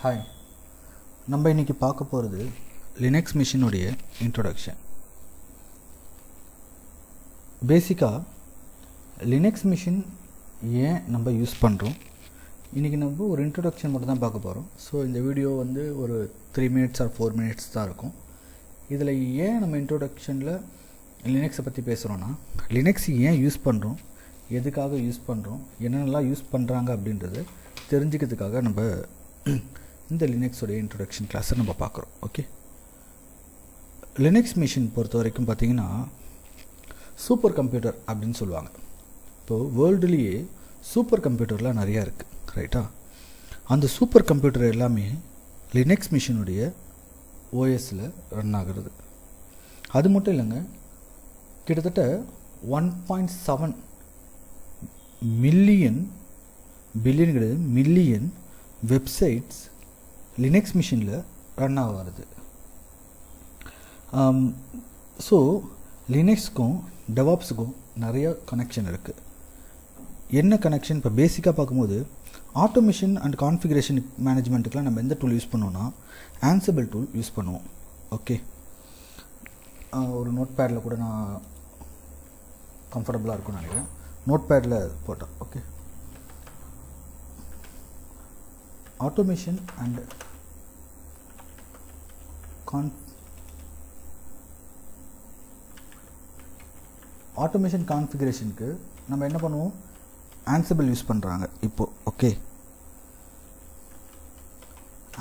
Hi, நம்ம இன்றைக்கி பார்க்க போகிறது லினக்ஸ் மிஷினுடைய இன்ட்ரோடக்ஷன். பேசிக்காக லினக்ஸ் மிஷின் ஏன் நம்ம யூஸ் பண்ணுறோம், இன்றைக்கி நம்ம ஒரு இன்ட்ரோடக்ஷன் மட்டும் தான் பார்க்க போகிறோம். ஸோ இந்த வீடியோ வந்து ஒரு 3 minutes ஆர் 4 minutes தான் இருக்கும். இதில் ஏன் நம்ம இன்ட்ரோடக்ஷனில் லினக்ஸை பற்றி பேசுகிறோன்னா, லினக்ஸ் ஏன் யூஸ் பண்ணுறோம், எதுக்காக யூஸ் பண்ணுறோம், என்னென்னலாம் யூஸ் பண்ணுறாங்க அப்படின்றது தெரிஞ்சுக்கிறதுக்காக நம்ம இந்த லினக்ஸோடைய இன்ட்ரோடக்ஷன் கிளாஸை நம்ம பார்க்குறோம். ஓகே, லினக்ஸ் மிஷின் பொறுத்த வரைக்கும் பார்த்திங்கன்னா சூப்பர் கம்ப்யூட்டர் அப்படின்னு சொல்லுவாங்க. இப்போது வேர்ல்டுலேயே சூப்பர் கம்ப்யூட்டர்லாம் நிறையா இருக்குது, ரைட்டா? அந்த சூப்பர் கம்ப்யூட்டர் எல்லாமே லினக்ஸ் மிஷினுடைய ஓஎஸில் ரன் ஆகிறது. அது மட்டும் இல்லைங்க, கிட்டத்தட்ட 1.7 மில்லியன், பில்லியன் கிடையாது, மில்லியன் வெப்சைட்ஸ் லினக்ஸ் மிஷினில் ரன் ஆகிறது. ஸோ லினக்ஸ்க்கும் டெவாப்ஸுக்கும் நிறைய கனெக்ஷன் இருக்குது. என்ன கனெக்ஷன்? இப்போ பேசிக்காக பார்க்கும்போது ஆட்டோமேஷன் அண்ட் கான்ஃபிகரேஷன் மேனேஜ்மெண்ட்டுக்கெலாம் நம்ம எந்த டூல் யூஸ் பண்ணுவோம்னா ஆன்சிபிள் டூல் யூஸ் பண்ணுவோம். ஓகே, ஒரு நோட் பேடில் கூட நான் கம்ஃபர்டபுளாக இருக்கும்னு நினைக்கிறேன். நோட் பேடில் போட்டேன். ஓகே, ஆட்டோமேஷன் அண்ட் ஆட்டோமேஷன் கான்ஃபிகரேஷனுக்கு நம்ம என்ன பண்ணுவோம், ஆன்சிபிள் யூஸ் பண்ணுறாங்க இப்போது. ஓகே,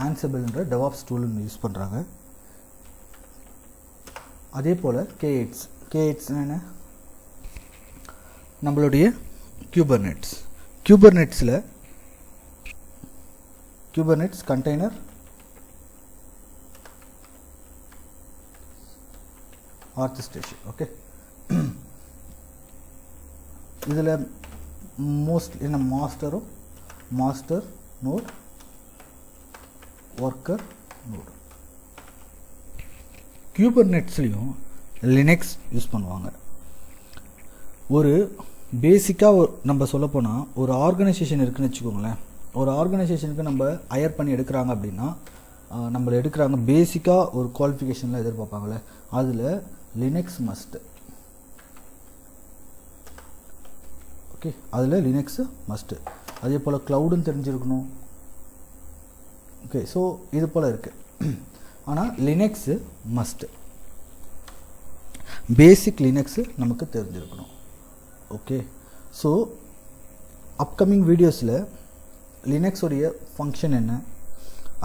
ஆன்சிபிள்ன்ற டெவாப்ஸ் டூல்னு யூஸ் பண்ணுறாங்க. அதே போல் K8s என்ன, நம்மளுடைய கியூபர்நெட்ஸில் Kubernetes container orchestration. ஓகே, இதில் என்ன மாஸ்டர் நோட், ஒர்க்கர் நோட். Kubernetes-லையும் லினக்ஸ் யூஸ் பண்ணுவாங்க. ஒரு பேசிக்காக நம்ம சொல்லப்போனால் ஒரு ஆர்கனைசேஷன் இருக்குதுன்னு வச்சுக்கோங்களேன். ஒரு ஆர்கனைசேஷனுக்கு நம்ம ஹையர் பண்ணி எடுக்கிறாங்க அப்படின்னா நம்மளை எடுக்கிறாங்க, பேசிக்காக ஒரு குவாலிஃபிகேஷன்லாம் எதிர்பார்ப்பாங்களே, அதில் லினக்ஸ் மஸ்ட்டு. ஓகே, அதில் லினக்ஸு மஸ்ட்டு. அதே போல் க்ளவுடுன்னு தெரிஞ்சிருக்கணும். ஓகே, ஸோ இது போல் இருக்குது. ஆனால் லினக்ஸு மஸ்ட்டு, பேசிக் லினக்ஸு நமக்கு தெரிஞ்சிருக்கணும். ஓகே, ஸோ அப்கமிங் வீடியோஸில் லினக்ஸோடைய ஃபங்க்ஷன் என்ன,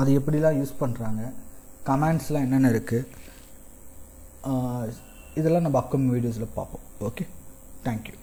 அது எப்படிலாம் யூஸ் பண்ணுறாங்க, கமாண்ட்ஸ்லாம் என்னென்ன இருக்குது, இதெல்லாம் நம்ம அப்கமிங் வீடியோஸில் பார்ப்போம். Okay, thank you.